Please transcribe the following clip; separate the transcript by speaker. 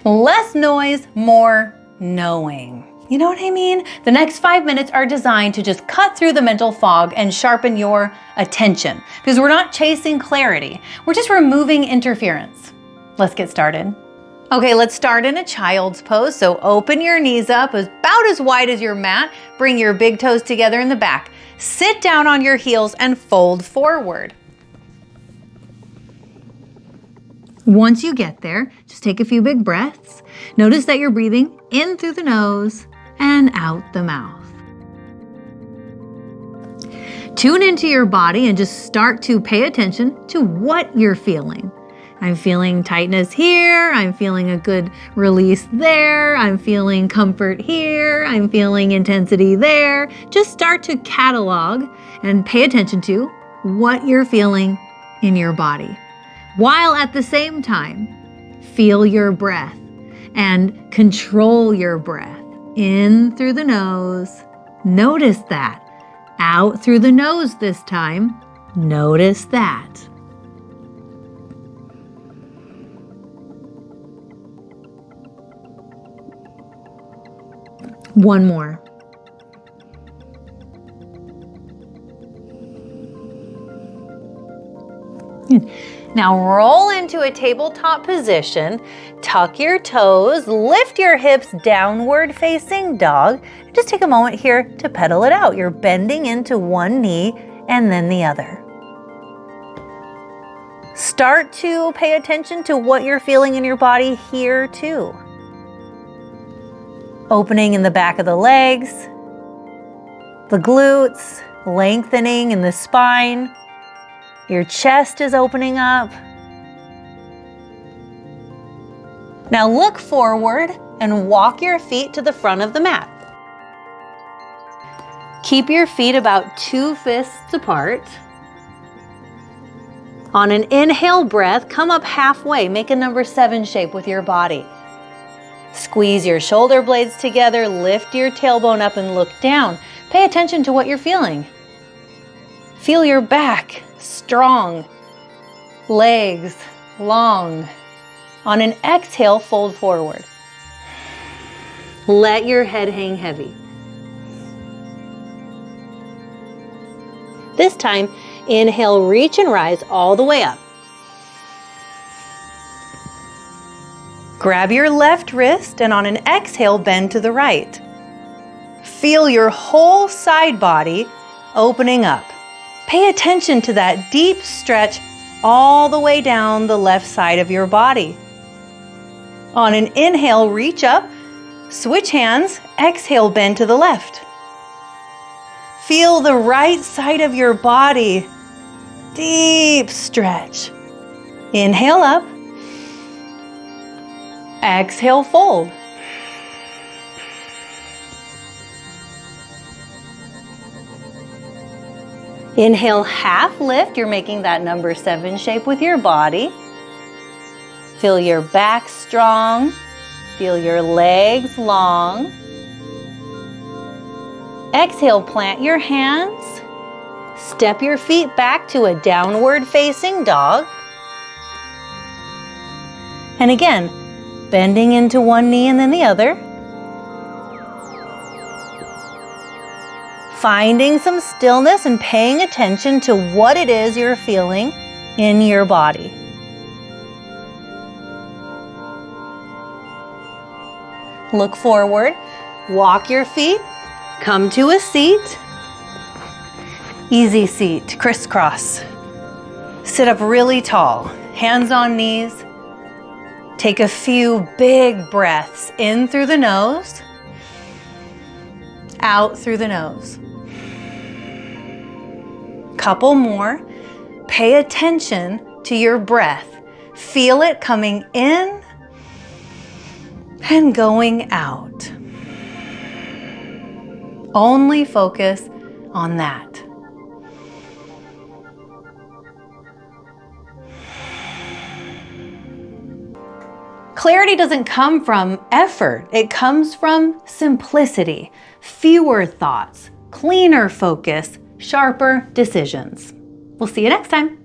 Speaker 1: Less noise, more knowing. You know what I mean? The next 5 minutes are designed to just cut through the mental fog and sharpen your attention, because we're not chasing clarity. We're just removing interference. Let's get started. Okay, let's start in a child's pose. So open your knees up about as wide as your mat. Bring your big toes together in the back. Sit down on your heels and fold forward. Once you get there, just take a few big breaths. Notice that you're breathing in through the nose and out the mouth. Tune into your body and just start to pay attention to what you're feeling. I'm feeling tightness here. I'm feeling a good release there. I'm feeling comfort here. I'm feeling intensity there. Just start to catalog and pay attention to what you're feeling in your body, while at the same time, feel your breath and control your breath. In through the nose, notice that. Out through the nose this time, notice that. One more. Now roll into a tabletop position, tuck your toes, lift your hips, downward facing dog. Just take a moment here to pedal it out. You're bending into one knee and then the other. Start to pay attention to what you're feeling in your body here too. Opening in the back of the legs, the glutes, lengthening in the spine. Your chest is opening up. Now look forward and walk your feet to the front of the mat. Keep your feet about 2 fists apart. On an inhale breath, come up halfway. Make a number 7 shape with your body. Squeeze your shoulder blades together, lift your tailbone up and look down. Pay attention to what you're feeling. Feel your back strong, legs long. On an exhale, fold forward. Let your head hang heavy. This time, inhale, reach and rise all the way up. Grab your left wrist and on an exhale, bend to the right. Feel your whole side body opening up. Pay attention to that deep stretch all the way down the left side of your body. On an inhale, reach up, switch hands, exhale, bend to the left. Feel the right side of your body, deep stretch. Inhale up, exhale, fold. Inhale, half lift. You're making that number 7 shape with your body. Feel your back strong. Feel your legs long. Exhale, plant your hands. Step your feet back to a downward facing dog. And again, bending into one knee and then the other. Finding some stillness and paying attention to what it is you're feeling in your body. Look forward, walk your feet, come to a seat. Easy seat, crisscross. Sit up really tall, hands on knees. Take a few big breaths in through the nose, out through the nose. Couple more. Pay attention to your breath. Feel it coming in and going out. Only focus on that. Clarity doesn't come from effort. It comes from simplicity, fewer thoughts, cleaner focus, sharper decisions. We'll see you next time.